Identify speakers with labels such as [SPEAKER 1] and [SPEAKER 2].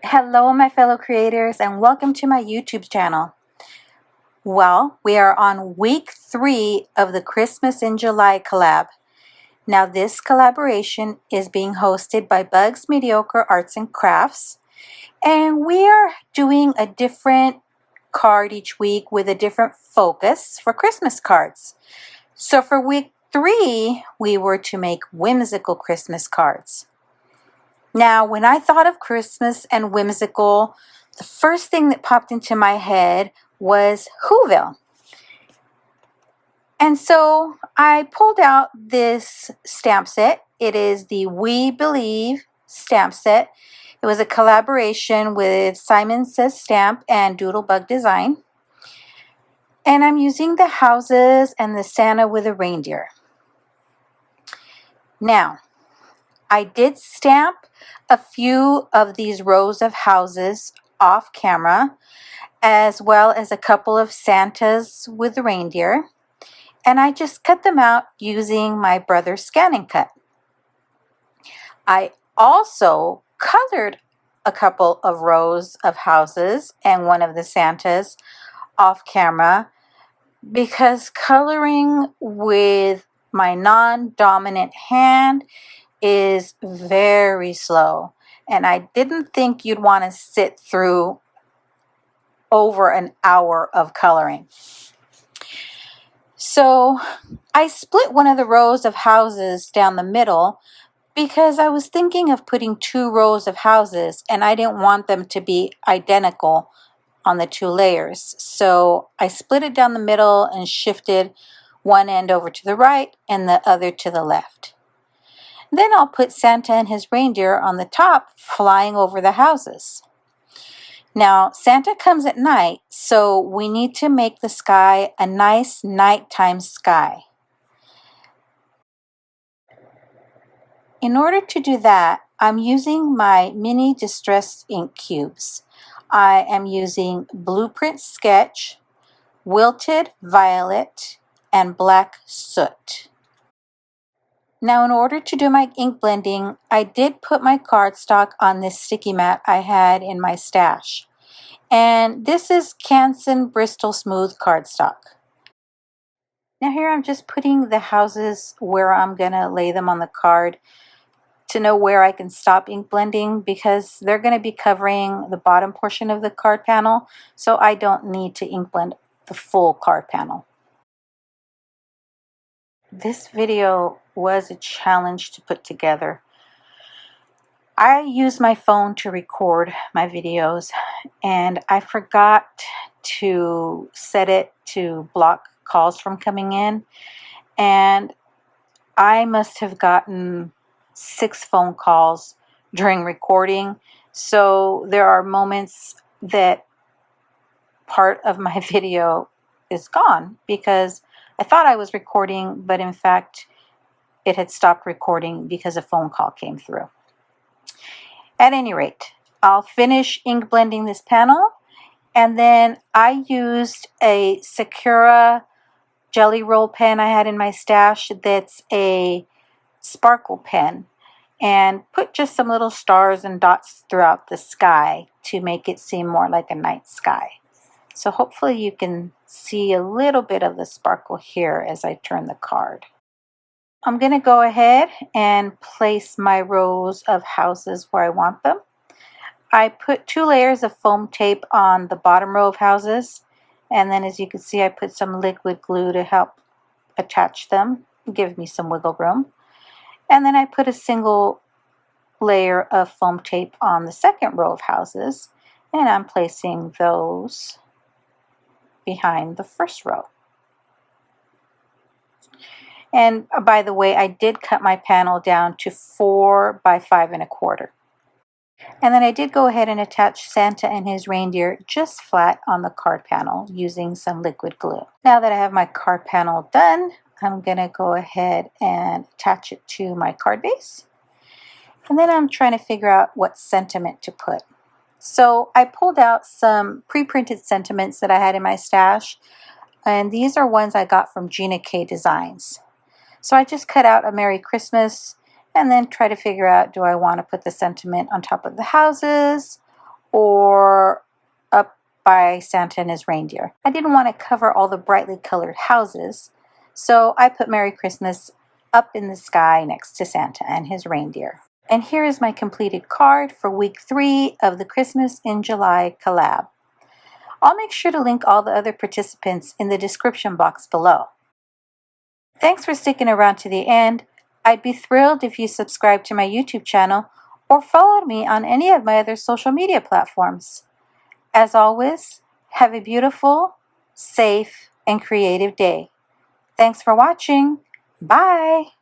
[SPEAKER 1] Hello, my fellow creators, and welcome to my YouTube channel. Well, we are on week 3 of the Christmas in July collab. Now, this collaboration is being hosted by Bugs Mediocre Arts and Crafts, and we are doing a different card each week with a different focus for Christmas cards. So for week 3, we were to make whimsical Christmas cards. Now, when I thought of Christmas and whimsical, the first thing that popped into my head was Whoville. And so I pulled out this stamp set. It is the We Believe stamp set. It was a collaboration with Simon Says Stamp and Doodlebug Design. And I'm using the houses and the Santa with a reindeer. Now, I did stamp a few of these rows of houses off camera, as well as a couple of Santas with the reindeer, and I just cut them out using my brother's Scan and Cut. I also colored a couple of rows of houses and one of the Santas off camera because coloring with my non-dominant hand is very slow, and I didn't think you'd want to sit through over an hour of coloring. So I split one of the rows of houses down the middle because I was thinking of putting 2 rows of houses and I didn't want them to be identical on the 2 layers. So I split it down the middle and shifted one end over to the right and the other to the left. Then I'll put Santa and his reindeer on the top, flying over the houses. Now, Santa comes at night, so we need to make the sky a nice nighttime sky. In order to do that, I'm using my mini distress ink cubes. I am using Blueprint Sketch, Wilted Violet, and Black Soot. Now, in order to do my ink blending, I did put my cardstock on this sticky mat I had in my stash. And this is Canson Bristol Smooth cardstock. Now here I'm just putting the houses where I'm going to lay them on the card to know where I can stop ink blending because they're going to be covering the bottom portion of the card panel, so I don't need to ink blend the full card panel. This video was a challenge to put together. I use my phone to record my videos and I forgot to set it to block calls from coming in, and I must have gotten 6 phone calls during recording, so there are moments that part of my video is gone because I thought I was recording, but in fact it had stopped recording because a phone call came through. At any rate, I'll finish ink blending this panel, and then I used a Sakura jelly roll pen I had in my stash that's a sparkle pen, and put just some little stars and dots throughout the sky to make it seem more like a night sky. So hopefully you can see a little bit of the sparkle here as I turn the card. I'm going to go ahead and place my rows of houses where I want them. I put 2 layers of foam tape on the bottom row of houses, and then as you can see I put some liquid glue to help attach them, give me some wiggle room. And then I put a single layer of foam tape on the second row of houses, and I'm placing those behind the first row. And by the way, I did cut my panel down to 4 by 5 1/4. And then I did go ahead and attach Santa and his reindeer just flat on the card panel using some liquid glue. Now that I have my card panel done, I'm going to go ahead and attach it to my card base. And then I'm trying to figure out what sentiment to put. So I pulled out some pre-printed sentiments that I had in my stash, and these are ones I got from Gina K Designs. So I just cut out a Merry Christmas and then try to figure out, do I want to put the sentiment on top of the houses or up by Santa and his reindeer. I didn't want to cover all the brightly colored houses, so I put Merry Christmas up in the sky next to Santa and his reindeer. And here is my completed card for week 3 of the Christmas in July collab. I'll make sure to link all the other participants in the description box below. Thanks for sticking around to the end. I'd be thrilled if you subscribe to my YouTube channel or followed me on any of my other social media platforms. As always, have a beautiful, safe, and creative day. Thanks for watching. Bye!